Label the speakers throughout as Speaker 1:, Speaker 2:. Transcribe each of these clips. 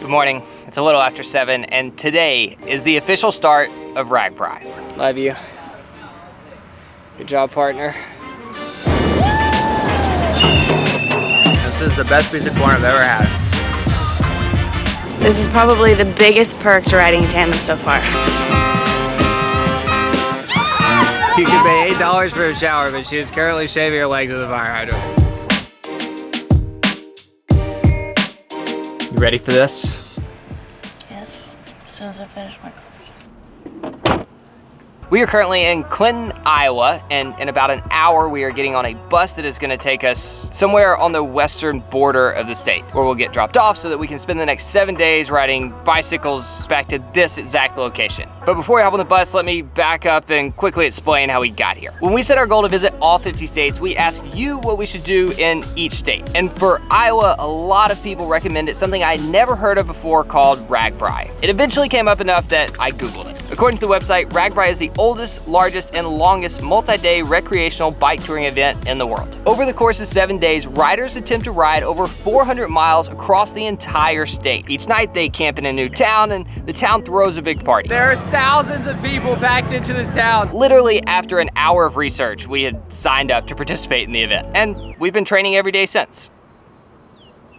Speaker 1: Good morning. It's a little after 7, and today is the official start of RAGBRAI. Love you. Good job, partner. This is the best piece of corn I've ever had.
Speaker 2: This is probably the biggest perk to riding in tandem so far.
Speaker 1: You can pay $8 for a shower, but she is currently shaving her legs with a fire hydrant. You ready for this?
Speaker 2: Yes, as soon as I finish my coffee.
Speaker 1: We are currently in Clinton, Iowa, and in about an hour we are getting on a bus that is going to take us somewhere on the western border of the state, where we'll get dropped off so that we can spend the next 7 days riding bicycles back to this exact location. But before we hop on the bus, let me back up and quickly explain how we got here. When we set our goal to visit all 50 states, we asked you what we should do in each state. And for Iowa, a lot of people recommended something I never heard of before called RAGBRAI. It eventually came up enough that I Googled it. According to the website, RAGBRAI is the oldest, largest, and longest multi-day recreational bike touring event in the world. Over the course of 7 days, riders attempt to ride over 400 miles across the entire state. Each night they camp in a new town, and the town throws a big party. There are thousands of people packed into this town. Literally, after an hour of research, we had signed up to participate in the event, and we've been training every day since.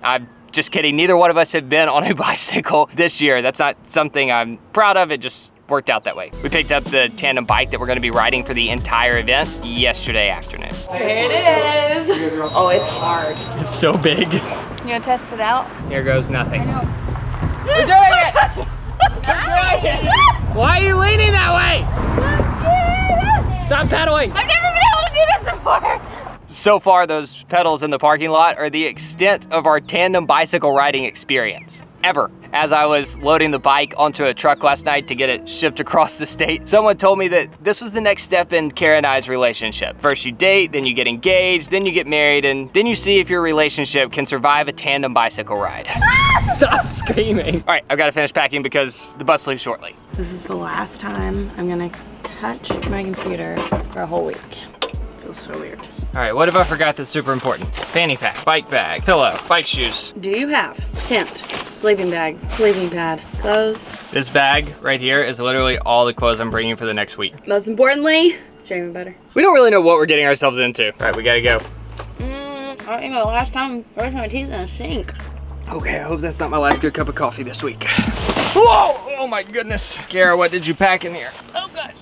Speaker 1: I'm just kidding, neither one of us have been on a bicycle this year. That's not something I'm proud of, it just worked out that way. We picked up the tandem bike that we're gonna be riding for the entire event yesterday afternoon.
Speaker 2: Here it is. Oh, it's hard.
Speaker 1: It's so big.
Speaker 2: You gonna test it out?
Speaker 1: Here goes nothing. We're doing it!
Speaker 2: Nice.
Speaker 1: Why are you leaning that way? Stop pedaling!
Speaker 2: I've never been able to do this before.
Speaker 1: So far, those pedals in the parking lot are the extent of our tandem bicycle riding experience, ever. As I was loading the bike onto a truck last night to get it shipped across the state, someone told me that this was the next step in Kara and I's relationship. First you date, then you get engaged, then you get married, and then you see if your relationship can survive a tandem bicycle ride. Stop screaming. All right, I've got to finish packing because the bus leaves shortly.
Speaker 2: This is the last time I'm gonna touch my computer for a whole week. Feels so weird.
Speaker 1: All right, what if I forgot that's super important? Fanny pack, bike bag, pillow, bike shoes.
Speaker 2: Do you have tent, sleeping bag, sleeping pad, clothes?
Speaker 1: This bag right here is literally all the clothes I'm bringing for the next week.
Speaker 2: Most importantly, shaving butter.
Speaker 1: We don't really know what we're getting ourselves into. All right, we gotta go.
Speaker 2: I don't think the last time brushing my teeth in a sink.
Speaker 1: Okay, I hope that's not my last good cup of coffee this week. Whoa! Oh my goodness. Kara, what did you pack in here?
Speaker 2: Oh gosh.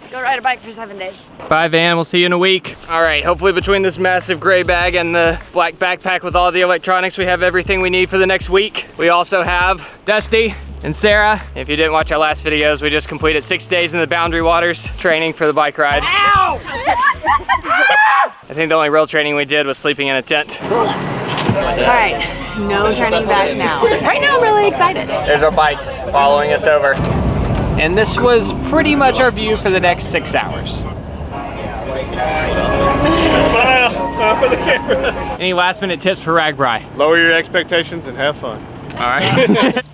Speaker 2: Let's go ride a bike for 7 days.
Speaker 1: Bye, Van. We'll see you in a week. All right, hopefully between this massive gray bag and the black backpack with all the electronics, we have everything we need for the next week. We also have Dusty and Sarah. If you didn't watch our last videos, we just completed 6 days in the Boundary Waters training for the bike ride. Ow! I think the only real training we did was sleeping in a tent.
Speaker 2: All right, no turning back now. Right now I'm really excited.
Speaker 1: There's our bikes following us over. And this was pretty much our view for the next 6 hours.
Speaker 3: Smile for the camera.
Speaker 1: Any last minute tips for RAGBRAI?
Speaker 3: Lower your expectations and have fun.
Speaker 1: All right.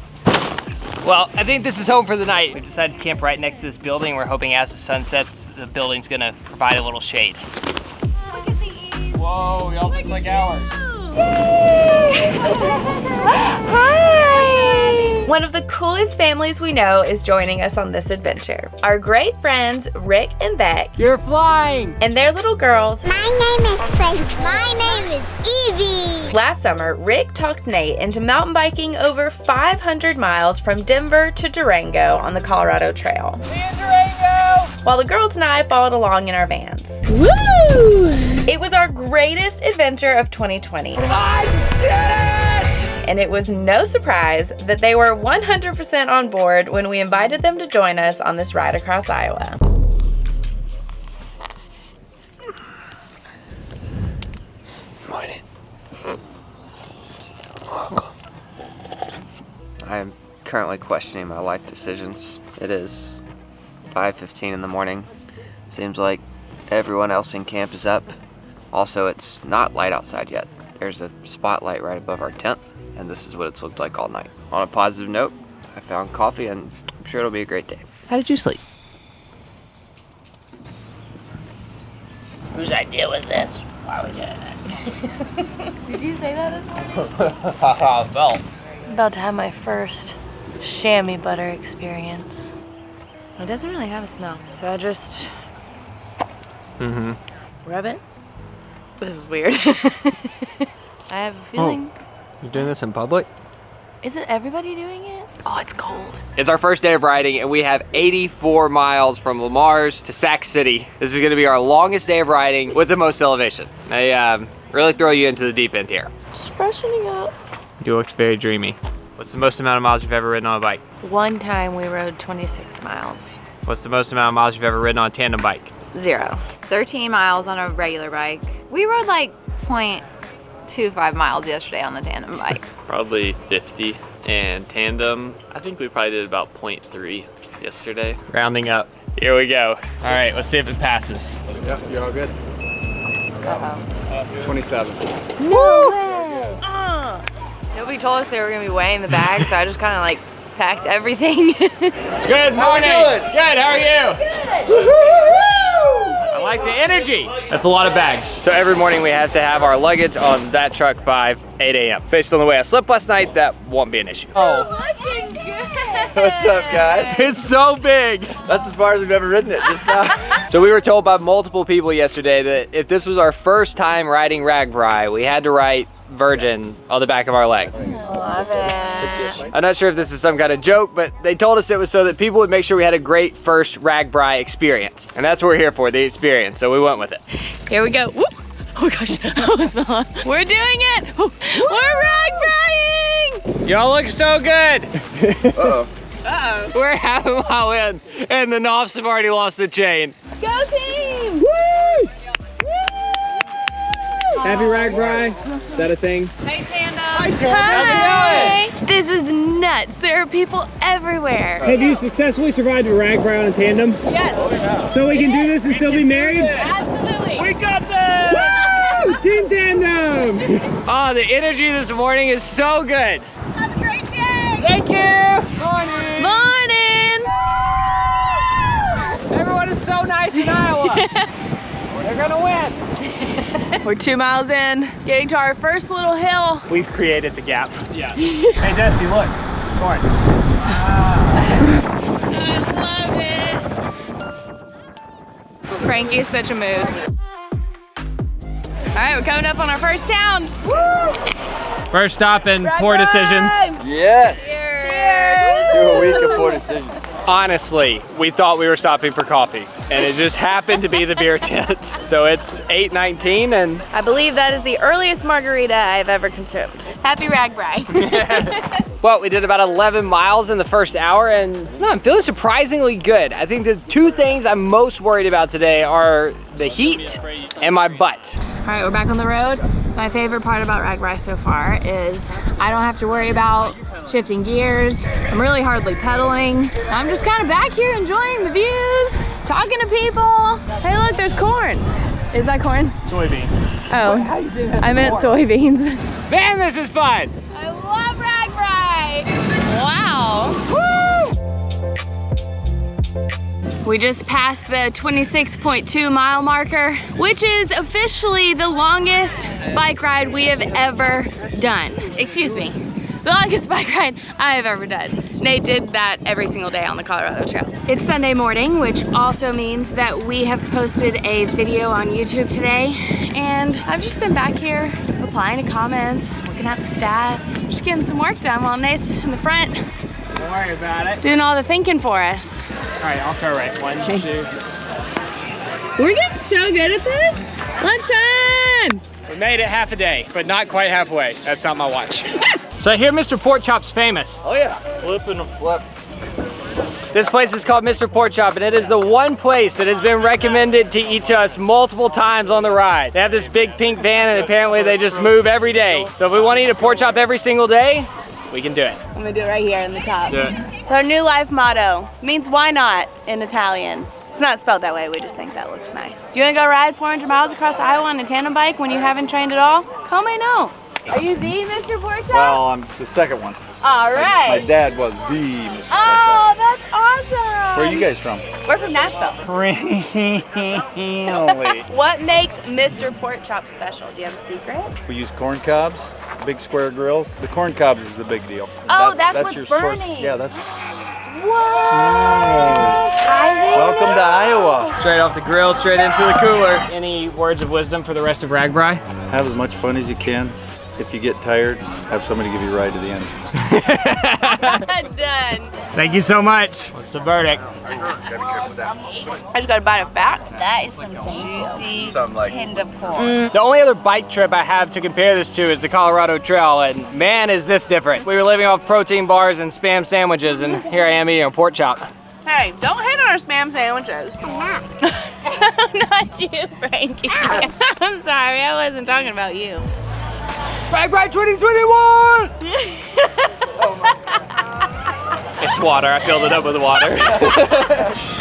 Speaker 1: Well, I think this is home for the night. We decided to camp right next to this building. We're hoping as the sun sets, the building's gonna provide a little shade.
Speaker 2: Look at these.
Speaker 1: Whoa, y'all looks like ours.
Speaker 2: Hi! One of the coolest families we know is joining us on this adventure. Our great friends, Rick and Beck.
Speaker 1: You're flying!
Speaker 2: And their little girls.
Speaker 4: My name is Frank. My name is Evie.
Speaker 2: Last summer, Rick talked Nate into mountain biking over 500 miles from Denver to Durango on the Colorado Trail.
Speaker 1: See you in Durango!
Speaker 2: While the girls and I followed along in our vans. Woo! It was our greatest adventure of 2020.
Speaker 1: I did it!
Speaker 2: And it was no surprise that they were 100% on board when we invited them to join us on this ride across Iowa.
Speaker 5: Morning. Welcome. I am currently questioning my life decisions. It is 5:15 in the morning. Seems like everyone else in camp is up. Also, it's not light outside yet. There's a spotlight right above our tent, and this is what it's looked like all night. On a positive note, I found coffee, and I'm sure it'll be a great day.
Speaker 1: How did you sleep?
Speaker 6: Whose idea was this? Why are we doing that?
Speaker 2: Did you say that as well?
Speaker 1: Well,
Speaker 2: I'm about to have my first chamois butter experience. It doesn't really have a smell, so I just rub it. This is weird. I have a feeling.
Speaker 1: Oh, you're doing this in public?
Speaker 2: Isn't everybody doing it? Oh, it's cold.
Speaker 1: It's our first day of riding and we have 84 miles from Lamar's to Sac City. This is gonna be our longest day of riding with the most elevation. They really throw you into the deep end here.
Speaker 2: Just freshening up.
Speaker 1: You look very dreamy. What's the most amount of miles you've ever ridden on a bike?
Speaker 2: One time we rode 26 miles.
Speaker 1: What's the most amount of miles you've ever ridden on a tandem bike?
Speaker 2: 0.
Speaker 6: 13 miles on a regular bike. We rode like 0.25 miles yesterday on the tandem bike.
Speaker 7: Probably 50. And tandem, I think we probably did about 0.3 yesterday.
Speaker 1: Rounding up. Here we go. All right, let's see if it passes.
Speaker 8: Yep, you're all good. 27.
Speaker 2: No way! Nobody told us they were gonna be weighing the bag, so I just kind of like packed everything.
Speaker 1: Good morning. Good, how are you? Good. I like the energy. That's a lot of bags. So every morning we have to have our luggage on that truck by 8 a.m. Based on the way I slept last night, that won't be an issue. Oh.
Speaker 2: Looking good.
Speaker 8: What's up, guys?
Speaker 1: It's so big.
Speaker 8: That's as far as we've ever ridden it, just now.
Speaker 1: So we were told by multiple people yesterday that if this was our first time riding RAGBRAI, we had to write Virgin on the back of our leg.
Speaker 2: Love it.
Speaker 1: I'm not sure if this is some kind of joke, but they told us it was so that people would make sure we had a great first RAGBRAI experience. And that's what we're here for, the experience, so we went with it.
Speaker 2: Here we go. Whoop. Oh my gosh, I almost fell off. We're doing it. We're RAGBRAIing.
Speaker 1: Y'all look so good.
Speaker 8: Uh-oh.
Speaker 1: Uh-oh. We're half a mile in, and the Knopfs have already lost the chain.
Speaker 2: Go team.
Speaker 1: Woo! Happy RAGBRAI. Is that a thing?
Speaker 6: Hey, Tandem.
Speaker 2: Hi. This is nuts. There are people everywhere.
Speaker 9: Have you successfully survived a RAGBRAI on a tandem?
Speaker 2: Yes.
Speaker 9: So we can do this and still be married?
Speaker 2: Absolutely.
Speaker 1: We got this!
Speaker 9: Woo! Team Tandem!
Speaker 1: Oh, the energy this morning is so good.
Speaker 6: Have a great day.
Speaker 1: Thank you. Morning.
Speaker 2: Morning.
Speaker 1: Everyone is so nice in Iowa. They're gonna win.
Speaker 2: We're 2 miles in, getting to our first little hill.
Speaker 1: We've created the gap. Yeah. Hey, Jesse, look. Corn.
Speaker 2: I love it. Frankie's such a mood. All right, we're coming up on our first town. Woo!
Speaker 1: First stop and poor decisions.
Speaker 8: Yes.
Speaker 2: Cheers.
Speaker 8: Do a week of poor decisions.
Speaker 1: Honestly, we thought we were stopping for coffee, and it just happened to be the beer tent. So it's 8:19, and
Speaker 2: I believe that is the earliest margarita I've ever consumed. Happy RAGBRAI.
Speaker 1: well, we did about 11 miles in the first hour, and no, I'm feeling surprisingly good. I think the two things I'm most worried about today are the heat and my butt.
Speaker 2: All right, we're back on the road. My favorite part about RAGBRAI so far is I don't have to worry about shifting gears. I'm really hardly pedaling. I'm just kind of back here enjoying the views, talking to people. Hey, look, there's corn. Is that corn?
Speaker 1: Soybeans.
Speaker 2: Oh, I meant soybeans.
Speaker 1: Man, this is fun.
Speaker 2: I love RAGBRAI. Wow. Woo! We just passed the 26.2 mile marker, which is officially the longest bike ride we have ever done. Excuse me. The longest bike ride I have ever done. Nate did that every single day on the Colorado Trail. It's Sunday morning, which also means that we have posted a video on YouTube today. And I've just been back here replying to comments, looking at the stats, just getting some work done while Nate's in the front.
Speaker 1: Don't worry about it.
Speaker 2: Doing all the thinking for us.
Speaker 1: All right, I'll throw right. 1, 2.
Speaker 2: We're getting so good at this. Lunchtime!
Speaker 1: We made it half a day, but not quite halfway. That's not my watch. So I hear Mr. Pork Chop's famous.
Speaker 8: Oh yeah, flipping a flip.
Speaker 1: This place is called Mr. Pork Chop, and it is the one place that has been recommended to eat to us multiple times on the ride. They have this big pink van, and apparently they just move every day. So if we want to eat a pork chop every single day, we can do it.
Speaker 2: I'm gonna do it right here in the top.
Speaker 1: Do it.
Speaker 2: It's our new life motto. It means why not in Italian. It's not spelled that way, we just think that looks nice. Do you wanna go ride 400 miles across Iowa on a tandem bike when you haven't trained at all? Call me no. Are you the Mr. Pork Chop?
Speaker 8: Well, I'm the second one.
Speaker 2: All right.
Speaker 8: My dad was the Mr. Pork
Speaker 2: Oh, that's awesome.
Speaker 8: Where are you guys from?
Speaker 2: We're from Nashville.
Speaker 8: Really?
Speaker 2: What makes Mr. Pork Chop special? Do you have a secret?
Speaker 8: We use corn cobs, big square grills. The corn cobs is the big deal.
Speaker 2: Oh, that's what's
Speaker 8: your
Speaker 2: burning.
Speaker 8: source. Yeah, that's.
Speaker 1: Welcome
Speaker 8: to Iowa.
Speaker 1: Straight off the grill, straight into the cooler. Any words of wisdom for the rest of RAGBRAI?
Speaker 8: Have as much fun as you can. If you get tired, have somebody give you a ride to the end.
Speaker 2: Done.
Speaker 1: Thank you so much. What's the verdict?
Speaker 6: I just got a bite of fat. That is some juicy, tender corn.
Speaker 1: The only other bike trip I have to compare this to is the Colorado Trail, and man, is this different. We were living off protein bars and Spam sandwiches, and here I am eating a pork chop.
Speaker 6: Hey, don't hate on our Spam sandwiches. Not you, Frankie. I'm sorry, I wasn't talking about you.
Speaker 1: RAGBRAI 2021! It's water, I filled it up with water.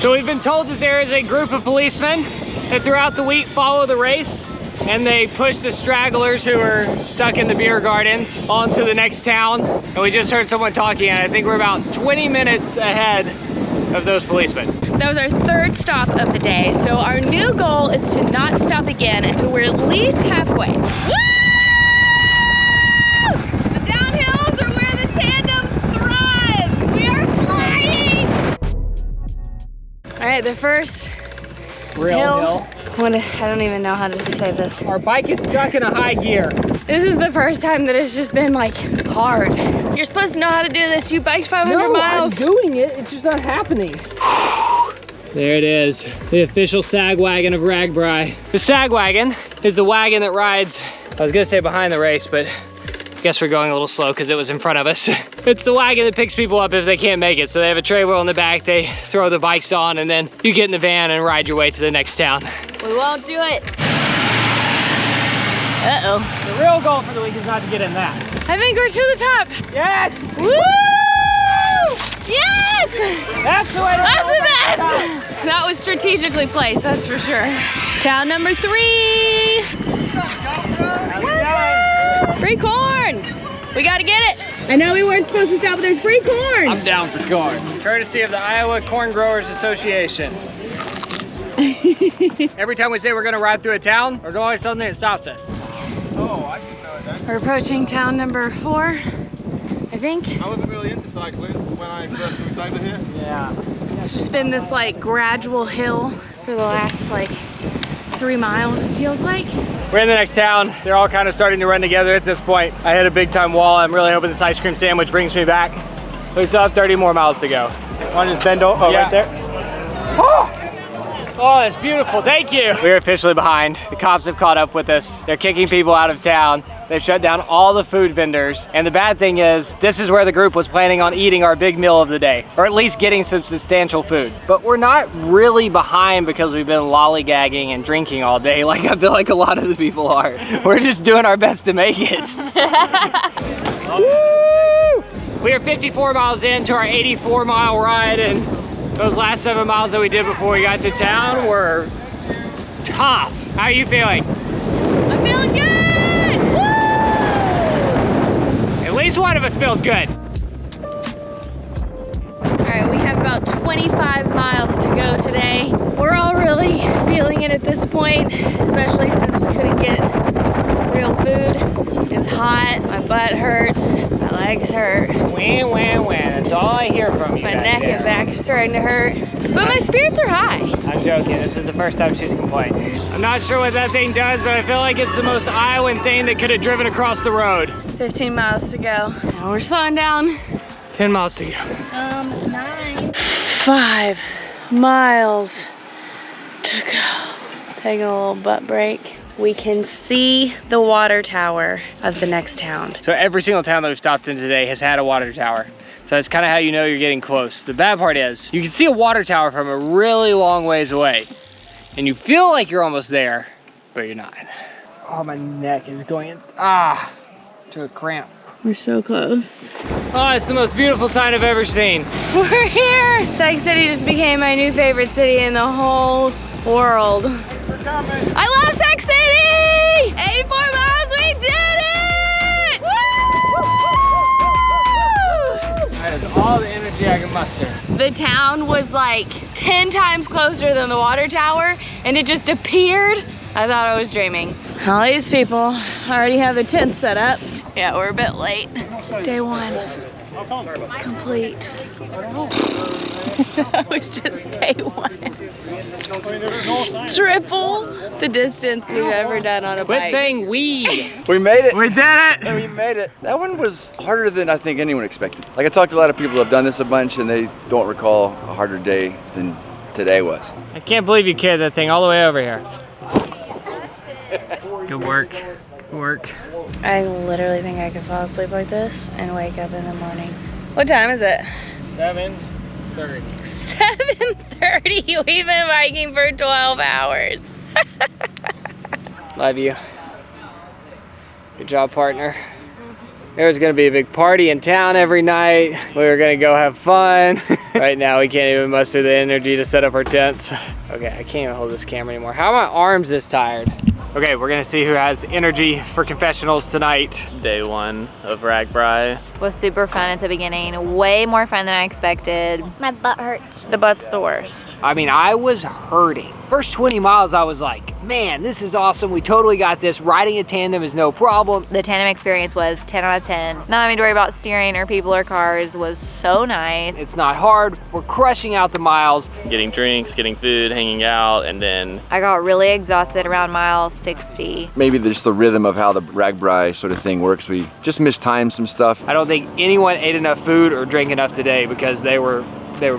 Speaker 1: So we've been told that there is a group of policemen that throughout the week follow the race, and they push the stragglers who are stuck in the beer gardens onto the next town. And we just heard someone talking, and I think we're about 20 minutes ahead of those policemen.
Speaker 2: That was our third stop of the day. So our new goal is to not stop again until we're at least halfway. Woo! The downhills are where the tandems thrive. We are flying. All right, the first
Speaker 1: Real hill.
Speaker 2: I don't even know how to say this.
Speaker 1: Our bike is stuck in a high gear.
Speaker 2: This is the first time that it's just been like hard. You're supposed to know how to do this. You biked 500 miles.
Speaker 1: I'm doing it. It's just not happening. There it is, the official sag wagon of RAGBRAI. The sag wagon is the wagon that rides, I was gonna say behind the race, but I guess we're going a little slow because it was in front of us. It's the wagon that picks people up if they can't make it. So they have a trailer on the back, they throw the bikes on, and then you get in the van and ride your way to the next town.
Speaker 2: We won't do it. Uh-oh.
Speaker 1: The real goal for the week is not to get in that.
Speaker 2: I think we're to the top.
Speaker 1: Yes!
Speaker 2: Woo! Yes!
Speaker 1: That's the way to
Speaker 2: That's
Speaker 1: go.
Speaker 2: the best! That was strategically placed, that's for sure. Town number 3. Free corn! We gotta get it!
Speaker 10: I know we weren't supposed to stop, but there's free corn!
Speaker 1: I'm down for corn. Courtesy of the Iowa Corn Growers Association. Every time we say we're gonna ride through a town, there's always something that stops us.
Speaker 8: Oh, I should know that.
Speaker 2: We're approaching town number 4, I think.
Speaker 8: I wasn't really into cycling when I first moved over here.
Speaker 1: Yeah.
Speaker 2: It's just been this like gradual hill for the last like 3 miles, it feels like.
Speaker 1: We're in the next town. They're all kind of starting to run together at this point. I hit a big time wall. I'm really hoping this ice cream sandwich brings me back. We still have 30 more miles to go.
Speaker 8: Want to just bend over? Oh,
Speaker 1: Yeah.
Speaker 8: right there.
Speaker 1: Oh! Oh, that's beautiful, thank you. We're officially behind. The cops have caught up with us. They're kicking people out of town. They've shut down all the food vendors. And the bad thing is, this is where the group was planning on eating our big meal of the day, or at least getting some substantial food. But we're not really behind because we've been lollygagging and drinking all day like I feel like a lot of the people are. We're just doing our best to make it. Woo! We are 54 miles into our 84-mile ride, and those last 7 miles that we did before we got to town were tough. How are you feeling?
Speaker 2: I'm feeling good! Woo!
Speaker 1: At least one of us feels good.
Speaker 2: All right, we have about 25 miles to go today. We're all really feeling it at this point, especially since we couldn't get real food. It's hot, my butt hurts, my legs hurt.
Speaker 1: Wham, wham, wham. That's all I hear from you.
Speaker 2: My
Speaker 1: back
Speaker 2: neck
Speaker 1: there.
Speaker 2: and back are starting to hurt. But my spirits are high.
Speaker 1: I'm joking. This is the first time she's complained. I'm not sure what that thing does, but I feel like it's the most Iowan thing that could have driven across the road.
Speaker 2: 15 miles to go. Now we're slowing down.
Speaker 1: 10 miles to go.
Speaker 2: 9. 5 miles to go. Taking a little butt break. We can see the water tower of the next town.
Speaker 1: So every single town that we've stopped in today has had a water tower. So that's kind of how you know you're getting close. The bad part is, you can see a water tower from a really long ways away. And you feel like you're almost there, but you're not. Oh, my neck is going in, to a cramp.
Speaker 2: We're so close.
Speaker 1: Oh, it's the most beautiful sight I've ever seen.
Speaker 2: We're here! Sac City just became my new favorite city in the whole world. I love Sac City! 84 miles, we did it! Woo!
Speaker 1: That is all the energy I can muster.
Speaker 2: The town was like 10 times closer than the water tower, and it just appeared. I thought I was dreaming. All these people already have their tents set up. Yeah, we're a bit late. Day 1 complete. That was just day 1. Triple the distance we've ever done on a bike.
Speaker 1: Quit saying we.
Speaker 11: We made it.
Speaker 1: We did it.
Speaker 11: We made it. That one was harder than I think anyone expected. Like I talked to a lot of people who have done this a bunch and they don't recall a harder day than today was.
Speaker 1: I can't believe you carried that thing all the way over here. Good work. Good work.
Speaker 2: I literally think I could fall asleep like this and wake up in the morning. What time is it?
Speaker 1: 7:30.
Speaker 2: 7:30. We've been biking for 12 hours.
Speaker 1: Love you. Good job, partner. There was gonna be a big party in town every night. We were gonna go have fun. Right now we can't even muster the energy to set up our tents. Okay, I can't even hold this camera anymore. How are my arms this tired? Okay, we're gonna see who has energy for confessionals tonight.
Speaker 7: Day 1 of RAGBRAI.
Speaker 6: Was super fun at the beginning. Way more fun than I expected.
Speaker 4: My butt hurts.
Speaker 2: The butt's the worst.
Speaker 1: I mean, I was hurting. First 20 miles, I was like, man, this is awesome. We totally got this. Riding a tandem is no problem.
Speaker 6: The tandem experience was 10 out of 10. Not having to worry about steering or people or cars was so nice.
Speaker 1: It's not hard. We're crushing out the miles.
Speaker 7: Getting drinks, getting food, hanging out, and then
Speaker 6: I got really exhausted around mile 60.
Speaker 11: Maybe just the rhythm of how the RAGBRAI sort of thing works. We just mistimed some stuff.
Speaker 1: I don't think anyone ate enough food or drank enough today because they were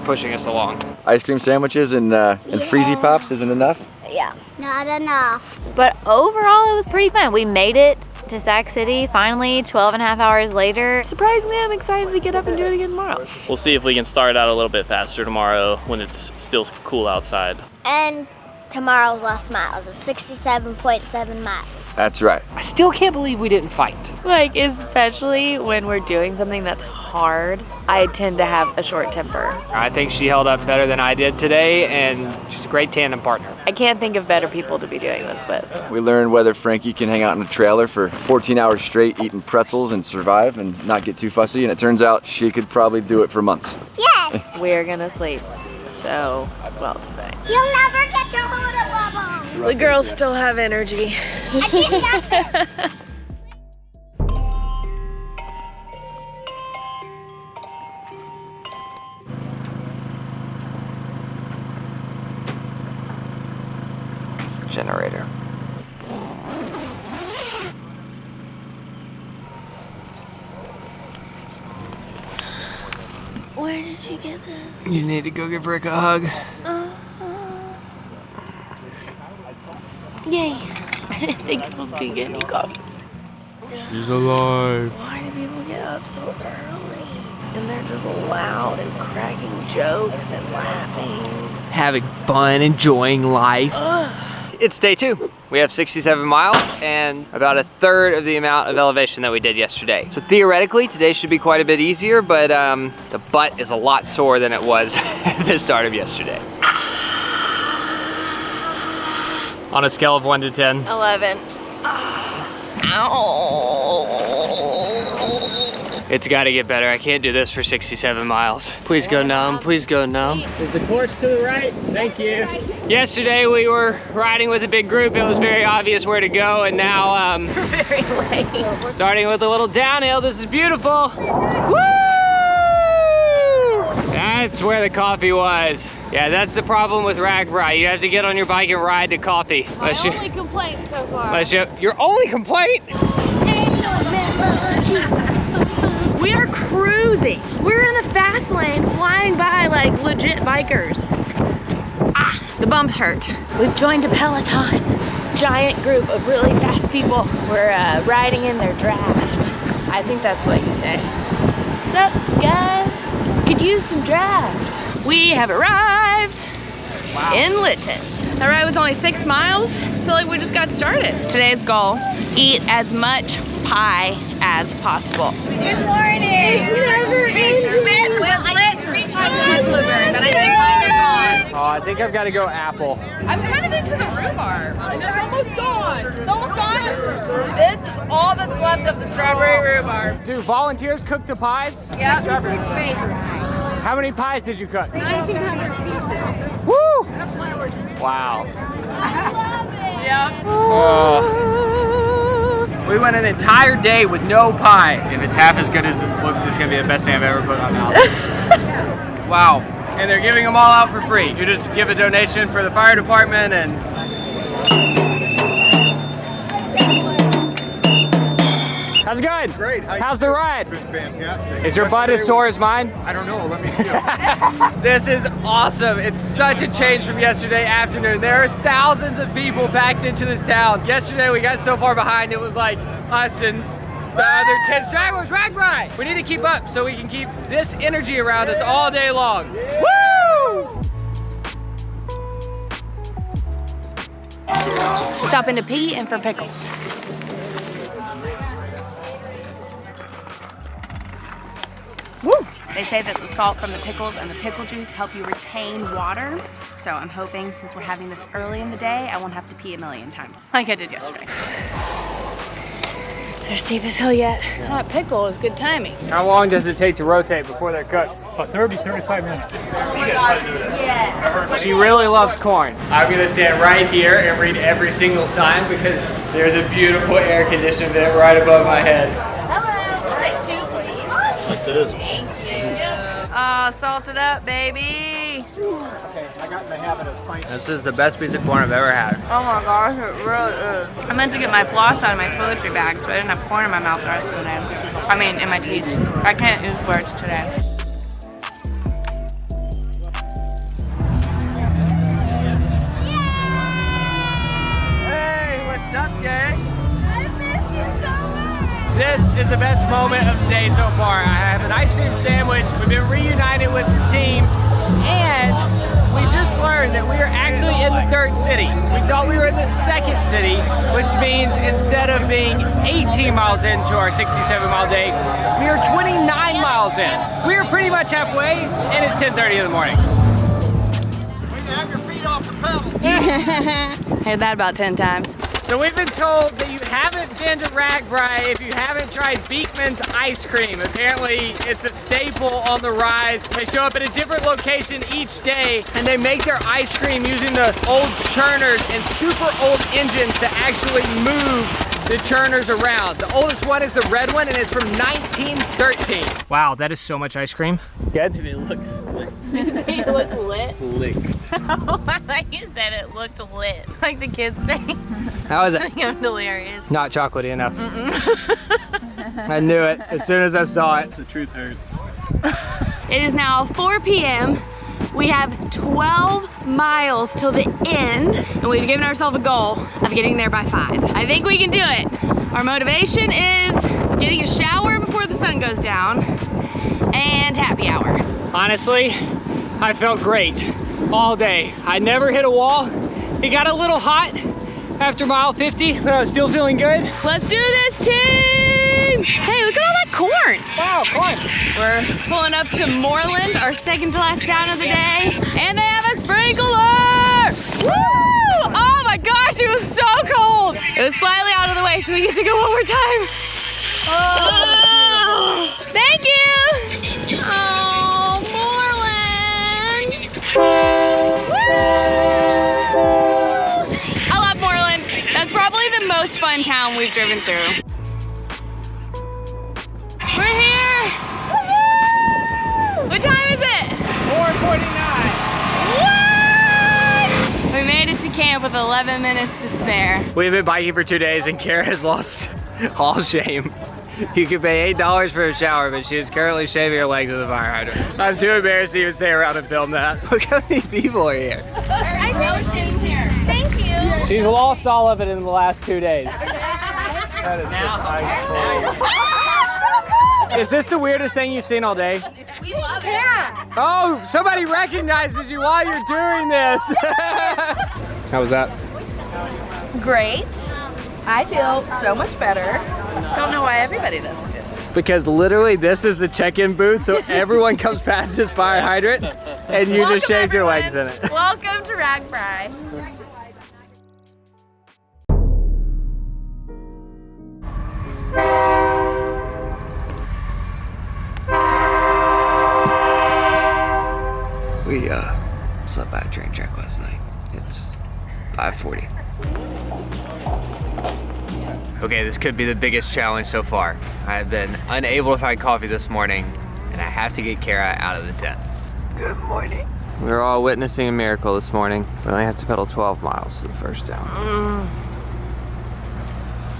Speaker 1: pushing us along.
Speaker 11: Ice cream sandwiches and freezy pops isn't enough?
Speaker 4: Yeah. Not enough.
Speaker 6: But overall, it was pretty fun. We made it to Sac City finally 12 and a half hours later. Surprisingly, I'm excited to get up and do it again tomorrow.
Speaker 7: we'll see if we can start out a little bit faster tomorrow when it's still cool outside.
Speaker 4: And tomorrow's last miles is 67.7 miles.
Speaker 11: That's right.
Speaker 1: I still can't believe we didn't fight.
Speaker 2: Like, especially when we're doing something that's hard, I tend to have a short temper.
Speaker 1: I think she held up better than I did today, and she's a great tandem partner.
Speaker 2: I can't think of better people to be doing this with.
Speaker 11: We learned whether Frankie can hang out in a trailer for 14 hours straight eating pretzels and survive and not get too fussy, and it turns out she could probably do it for months.
Speaker 4: Yes!
Speaker 2: We're gonna sleep so well today.
Speaker 4: You'll never get your hold of Bubba!
Speaker 2: The girls still have energy.
Speaker 4: I did nothing!
Speaker 5: It's a generator.
Speaker 2: Where did you get this?
Speaker 1: You need to go give Rick a hug.
Speaker 2: Yay. I didn't think it was gonna get any coffee.
Speaker 1: He's alive.
Speaker 2: Why do people get up so early? And they're just loud and cracking jokes and laughing.
Speaker 1: Having fun, enjoying life. It's day 2. We have 67 miles and about a third of the amount of elevation that we did yesterday. So theoretically, today should be quite a bit easier, but the butt is a lot sore than it was at the start of yesterday. On a scale of 1 to 10.
Speaker 2: 11.
Speaker 1: It's gotta get better. I can't do this for 67 miles. Please go numb, please go numb. Is the course to the right? Thank you. Yesterday we were riding with a big group. It was very obvious where to go, and now
Speaker 2: We're very late.
Speaker 1: starting with a little downhill. This is beautiful. Woo! That's where the coffee was. Yeah, that's the problem with RAGBRAI. You have to get on your bike and ride to coffee.
Speaker 2: My only complaint so far.
Speaker 1: Your only complaint?
Speaker 2: We are cruising. We're in the fast lane, flying by like legit bikers. The bumps hurt. We've joined a peloton. Giant group of really fast people. We're riding in their draft. I think that's what you say. What's up, guys? Could use some draft. We have arrived in Lytton. That ride was only 6 miles. I feel like we just got started. Today's goal, eat as much pie as possible.
Speaker 10: Good morning. It's never ending. Well, I did 3 chocolate with blueberry, but I think mine are gone.
Speaker 1: Oh, I think I've got to go apple.
Speaker 10: I'm kind of into the rhubarb. It's almost gone. It's almost gone. This is all that's left of the strawberry rhubarb.
Speaker 1: Do volunteers cook the pies?
Speaker 10: Yeah, this is its favorite.
Speaker 1: How many pies did you cook?
Speaker 10: 1,900 pieces.
Speaker 1: Woo! Wow.
Speaker 10: Yeah.
Speaker 1: We We went an entire day with no pie. If it's half as good as it looks, it's gonna be the best thing I've ever put in my mouth. Wow. And they're giving them all out for free. You just give a donation for the fire department and... How's it going?
Speaker 12: Great.
Speaker 1: How's the ride?
Speaker 12: Been fantastic.
Speaker 1: Is your butt as sore as mine?
Speaker 12: I don't know. Let me feel.
Speaker 1: This is awesome. It's such a change from yesterday afternoon. There are thousands of people packed into this town. Yesterday we got so far behind, it was like us and the other 10 stragglers. RAGBRAI! We need to keep up so we can keep this energy around us all day long. Woo!
Speaker 2: Stopping to pee and for pickles.
Speaker 6: Woo! They say that the salt from the pickles and the pickle juice help you retain water. So I'm hoping since we're having this early in the day, I won't have to pee a million times like I did yesterday.
Speaker 2: There's steepest hill yet. That pickle is good timing.
Speaker 1: How long does it take to rotate before they're cooked?
Speaker 3: About 30, 35 minutes.
Speaker 1: She really loves corn. I'm gonna stand right here and read every single sign because there's a beautiful air conditioning vent right above my head.
Speaker 10: Hello, we'll take 2, please.
Speaker 12: Like this.
Speaker 10: Thank you.
Speaker 6: Salt it up, baby.
Speaker 12: Okay, I got in the habit of finding.
Speaker 1: This is the best piece of corn I've ever had.
Speaker 6: Oh my gosh, it really is. I meant to get my floss out of my toiletry bag so I didn't have corn in my mouth the rest of the day. I mean, in my teeth. I can't use words today.
Speaker 1: Hey, what's up, gang?
Speaker 10: I miss you so much.
Speaker 1: This is the best moment of the day so far. I have an ice cream sandwich. We've been reunited with the team, and we just learned that we are actually in the 3rd city. We thought we were in the 2nd city, which means instead of being 18 miles into our 67-mile day, we are 29 miles in. We are pretty much halfway, and it's 10:30 in the morning.
Speaker 12: Have your feet off the pedal.
Speaker 2: Heard that about 10 times.
Speaker 1: So we've been told that you haven't been to RAGBRAI if you haven't tried Beekman's ice cream. Apparently it's a staple on the ride. They show up at a different location each day and they make their ice cream using the old churners and super old engines to actually move the churners around. The oldest one is the red one and it's from 1913. Wow, that is so much ice cream. Good?
Speaker 7: It looks
Speaker 6: It looks lit.
Speaker 7: licked.
Speaker 6: You said it looked lit, like the kids say.
Speaker 1: How is it?
Speaker 6: I think I'm delirious.
Speaker 1: Not chocolatey enough. I knew it as soon as I saw it.
Speaker 3: The truth hurts.
Speaker 2: It is now 4 p.m. We have 12 miles till the end, and we've given ourselves a goal of getting there by 5. I think we can do it. Our motivation is getting a shower before the sun goes down and happy hour.
Speaker 1: Honestly, I felt great all day. I never hit a wall. It got a little hot after mile 50, but I was still feeling good.
Speaker 2: Let's do this, team! Hey, look at all that corn.
Speaker 1: Wow, corn.
Speaker 2: We're pulling up to Moreland, our 2nd to last town of the day, and they have a sprinkler! Woo! Oh my gosh, it was so cold. It was slightly out of the way, so we get to go one more time. Oh, thank you! Oh, Moreland! I love Moreland. That's probably the most fun town we've driven through. We're here! Woo-hoo! What time is it?
Speaker 1: 4:49.
Speaker 2: What? We made it to camp with 11 minutes to spare.
Speaker 1: We've been biking for 2 days and Kara has lost all shame. You can pay $8 for a shower, but she is currently shaving her legs with a fire hydrant. I'm too embarrassed to even stay around and film that. Look how many people are here.
Speaker 10: There's no shame here. Thank you.
Speaker 1: She's lost all of it in the last 2 days.
Speaker 12: That is just ice cold.
Speaker 1: Is this the weirdest thing you've seen all day?
Speaker 10: We love it.
Speaker 1: Oh, somebody recognizes you while you're doing this. How was that?
Speaker 6: Great. I feel so much better. Don't know why everybody doesn't do this.
Speaker 1: Because literally this is the check-in booth, so everyone comes past this fire hydrant and you just shaved your legs in it.
Speaker 6: Welcome to RAGBRAI.
Speaker 5: We slept by a train track last night. It's 5:40.
Speaker 1: Okay, this could be the biggest challenge so far. I've been unable to find coffee this morning, and I have to get Kara out of the tent. Good morning. We're all witnessing a miracle this morning. We only have to pedal 12 miles to the first town.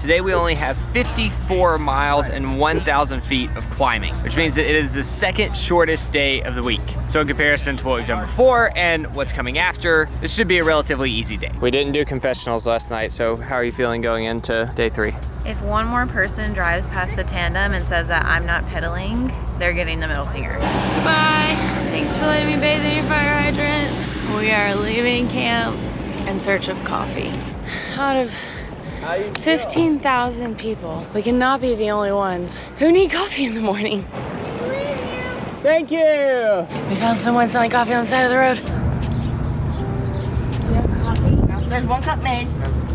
Speaker 1: Today we only have 54 miles and 1,000 feet of climbing, which means that it is the second shortest day of the week. So in comparison to what we've done before and what's coming after, this should be a relatively easy day. We didn't do confessionals last night, so how are you feeling going into day 3?
Speaker 13: If one more person drives past the tandem and says that I'm not pedaling, they're getting the middle finger.
Speaker 2: Bye. Thanks for letting me bathe in your fire hydrant. We are leaving camp in search of coffee. Out of 15,000 people, we cannot be the only ones who need coffee in the morning.
Speaker 9: Thank you.
Speaker 2: We found someone selling coffee on the side of the road.
Speaker 14: Do you have coffee? There's 1 cup made.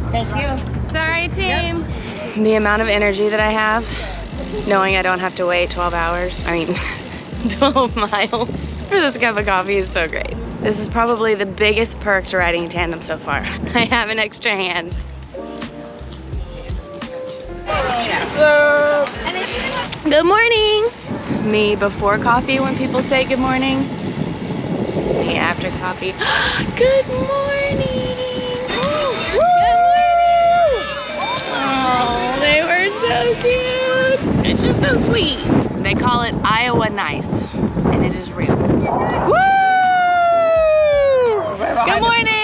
Speaker 14: Thank you.
Speaker 2: Sorry, team. The amount of energy that I have, knowing I don't have to wait 12 hours, 12 miles for this cup of coffee is so great. This is probably the biggest perk to riding in tandem so far. I have an extra hand. Good morning. Me before coffee when people say good morning. Me after coffee. Good morning. Oh, they were so cute. It's just so sweet. They call it Iowa nice, and it is real. Woo! Good morning.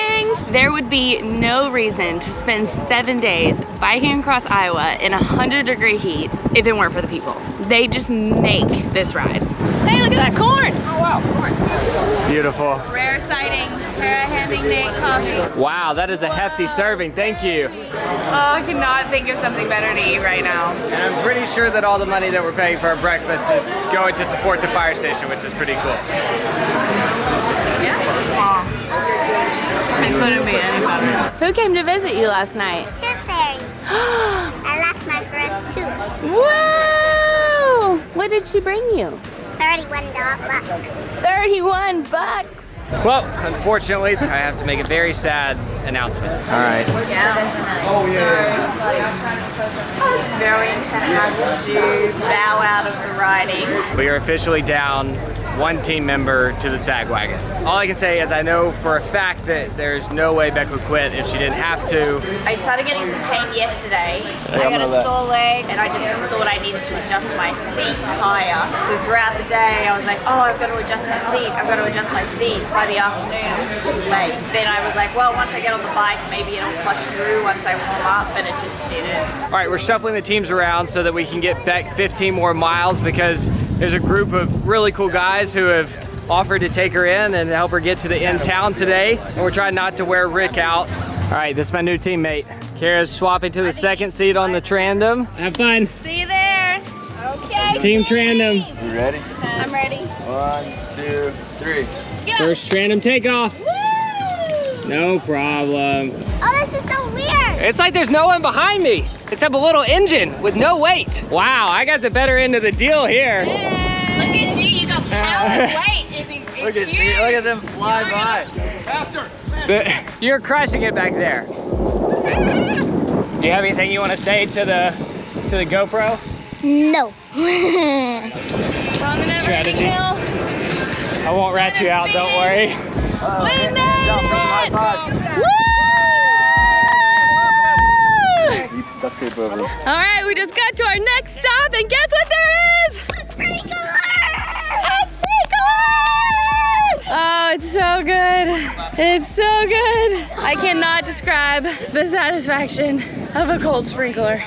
Speaker 2: There would be no reason to spend 7 days biking across Iowa in 100-degree heat if it weren't for the people. They just make this ride. Hey, look at that corn. Oh wow, corn.
Speaker 1: Beautiful.
Speaker 13: Rare sighting. Kara handing Nate coffee.
Speaker 1: Wow, that is a hefty serving. Thank you.
Speaker 13: Oh, I cannot think of something better to eat right now.
Speaker 1: And I'm pretty sure that all the money that we're paying for our breakfast is going to support the fire station, which is pretty cool.
Speaker 13: Yeah. It couldn't be any better. Who came to visit you last night?
Speaker 4: I lost my first tooth.
Speaker 13: Wow! What did she bring you?
Speaker 4: $31.
Speaker 13: 31 bucks.
Speaker 1: Well, unfortunately, I have to make a very sad announcement. All right.
Speaker 13: Oh, yeah. Very intent to bow out of the riding.
Speaker 1: We are officially down 1 team member to the sag wagon. All I can say is I know for a fact that there's no way Beck would quit if she didn't have to.
Speaker 6: I started getting some pain yesterday. I got a sore leg and I just thought I needed to adjust my seat higher. So throughout the day I was like, oh, I've got to adjust my seat. I've got to adjust my seat. By the afternoon it was too late. Then I was like, well, once I get on the bike, maybe it'll flush through once I warm up, and it just didn't.
Speaker 1: All right, we're shuffling the teams around so that we can get Beck 15 more miles because there's a group of really cool guys who have offered to take her in and help her get to the end town today. And we're trying not to wear Rick out. All right, this is my new teammate. Kara's swapping to the second seat on the tandem.
Speaker 9: Have fun.
Speaker 2: See you there. Okay.
Speaker 9: Team tandem.
Speaker 11: You ready?
Speaker 2: I'm ready.
Speaker 11: 1, 2, 3.
Speaker 2: Go.
Speaker 9: First tandem takeoff.
Speaker 2: Woo!
Speaker 9: No problem.
Speaker 4: Oh, this is so weird.
Speaker 1: It's like there's no one behind me except a little engine with no weight. Wow, I got the better end of the deal here.
Speaker 2: Yay. Look at you, you got power weight.
Speaker 5: Look at them fly by.
Speaker 12: Faster!
Speaker 1: You're crushing it back there. Do you have anything you want to say to the GoPro?
Speaker 4: No.
Speaker 1: Strategy. I won't rat you out, don't worry.
Speaker 2: We made it! Woo! All right, we just got to our next stop, and guess what there is? A sprinkler! A sprinkler! Oh, it's so good. It's so good. I cannot describe the satisfaction of a cold sprinkler.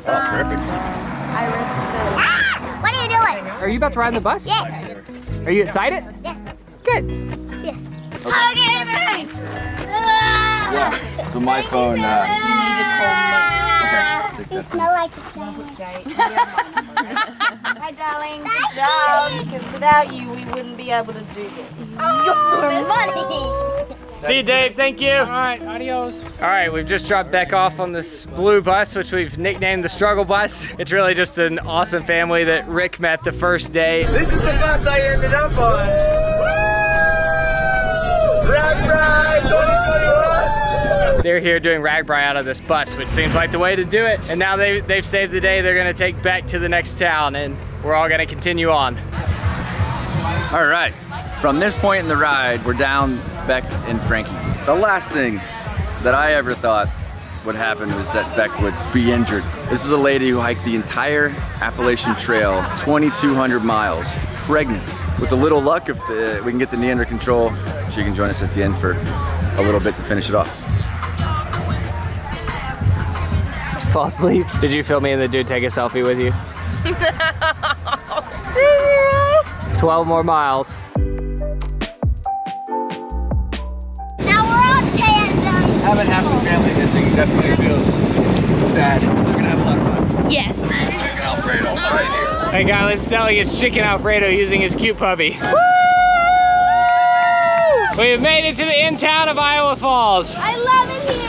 Speaker 11: Oh, terrific.
Speaker 4: What are you doing?
Speaker 1: Are you about to ride in the bus?
Speaker 4: Yes.
Speaker 1: Are you excited?
Speaker 4: Yes.
Speaker 1: Good.
Speaker 4: Yes.
Speaker 1: Okay.
Speaker 11: Yeah. So my phone.
Speaker 4: You smell like a sandwich.
Speaker 14: Hi, darling. Good job. Because without you, we wouldn't be able to do this.
Speaker 4: Your money.
Speaker 1: See you, Dave. Thank you.
Speaker 9: All right, adios.
Speaker 1: All right, we've just dropped Beck off on this blue bus, which we've nicknamed the Struggle Bus. It's really just an awesome family that Rick met the first day.
Speaker 12: This is the bus I ended up on. RAGBRAI 2021.
Speaker 1: They're here doing RAGBRAI out of this bus, which seems like the way to do it. And now they've saved the day. They're gonna take Beck to the next town, and we're all gonna continue on.
Speaker 11: All right, from this point in the ride, we're down Beck and Frankie. The last thing that I ever thought would happen was that Beck would be injured. This is a lady who hiked the entire Appalachian Trail, 2,200 miles, pregnant. With a little luck, if we can get the knee under control, she can join us at the end for a little bit to finish it off.
Speaker 1: Fall asleep. Did you film me and the dude take a selfie with you? 12 more miles.
Speaker 4: Now we're on tandem.
Speaker 12: Having half the family missing definitely feels sad. They're gonna have a lot of fun.
Speaker 4: Yes.
Speaker 12: Chicken Alfredo right here.
Speaker 1: Hey guy, let's selling his chicken Alfredo using his cute puppy. Woo! We have made it to the end town of Iowa Falls.
Speaker 4: I love it here.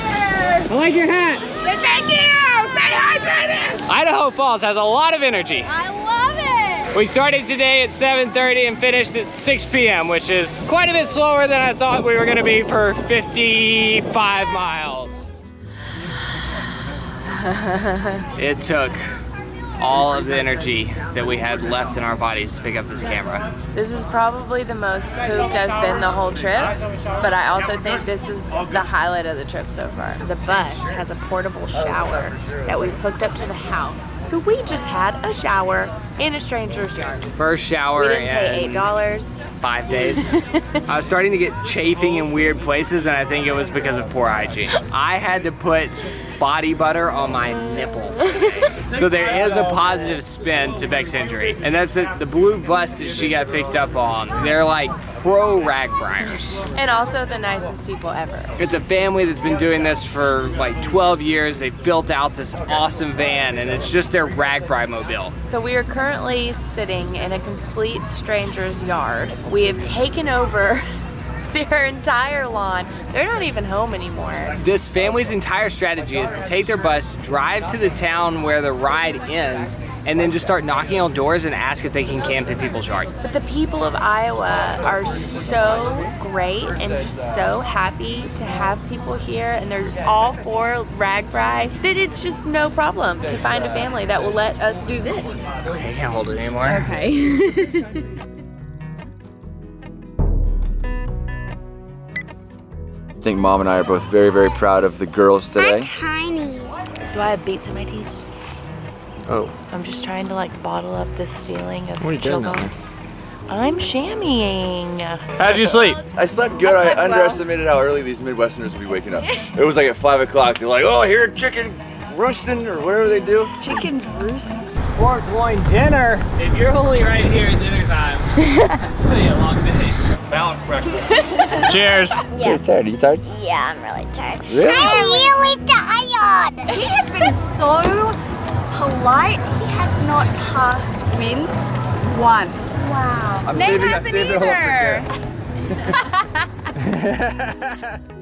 Speaker 1: I like your hat.
Speaker 4: Thank you. Stay hydrated.
Speaker 1: Idaho Falls has a lot of energy.
Speaker 4: I love it.
Speaker 1: We started today at 7:30 and finished at 6 p.m., which is quite a bit slower than I thought we were gonna be for 55 miles. It took all of the energy that we had left in our bodies to pick up this camera.
Speaker 13: This is probably the most pooped I've been the whole trip, but I also think this is the highlight of the trip so far. The bus has a portable shower that we've hooked up to the house. So we just had a shower in a stranger's yard.
Speaker 1: First shower
Speaker 13: We didn't pay
Speaker 1: in
Speaker 13: $8.
Speaker 1: 5 days. I was starting to get chafing in weird places, and I think it was because of poor hygiene. I had to put body butter on my nipple today. So there is a positive spin to Beck's injury, and that's that the blue bus that she got picked up on, they're like pro RAGBRAIers.
Speaker 13: And also the nicest people ever.
Speaker 1: It's a family that's been doing this for like 12 years. They've built out this awesome van, and it's just their RAGBRAI mobile.
Speaker 13: So we are currently sitting in a complete stranger's yard. We have taken over their entire lawn. They're not even home anymore.
Speaker 1: This family's entire strategy is to take their bus, drive to the town where the ride ends, and then just start knocking on doors and ask if they can camp in people's yard.
Speaker 13: But the people of Iowa are so great and just so happy to have people here, and they're all for RAGBRAI, that it's just no problem to find a family that will let us do this.
Speaker 1: Okay, I can't hold it anymore.
Speaker 13: Okay.
Speaker 11: I think Mom and I are both very, very proud of the girls today.
Speaker 4: Tiny.
Speaker 13: Do I have beats in my teeth?
Speaker 1: Oh.
Speaker 13: I'm just trying to like bottle up this feeling of
Speaker 1: What are you
Speaker 13: chill
Speaker 1: doing now?
Speaker 13: bumps. I'm shammying.
Speaker 1: How'd you sleep?
Speaker 11: I slept good.
Speaker 13: I slept
Speaker 11: I underestimated how early these Midwesterners would be waking up. It was like at 5 o'clock. They're like, oh, I hear chicken roosting or whatever they do.
Speaker 13: Chicken's roosting.
Speaker 1: Pork loin dinner. If you're only right here at dinner time, that's gonna be a long day.
Speaker 12: Balanced breakfast.
Speaker 1: Cheers.
Speaker 4: Yeah.
Speaker 11: Are you tired? Are you tired?
Speaker 4: Yeah, I'm really tired.
Speaker 11: Really?
Speaker 4: I'm really tired.
Speaker 10: He has been so polite. He has not passed wind once.
Speaker 4: Wow.
Speaker 11: I'm
Speaker 10: Nate
Speaker 11: saving
Speaker 10: hasn't
Speaker 11: it all up for
Speaker 10: either.
Speaker 11: Garrett.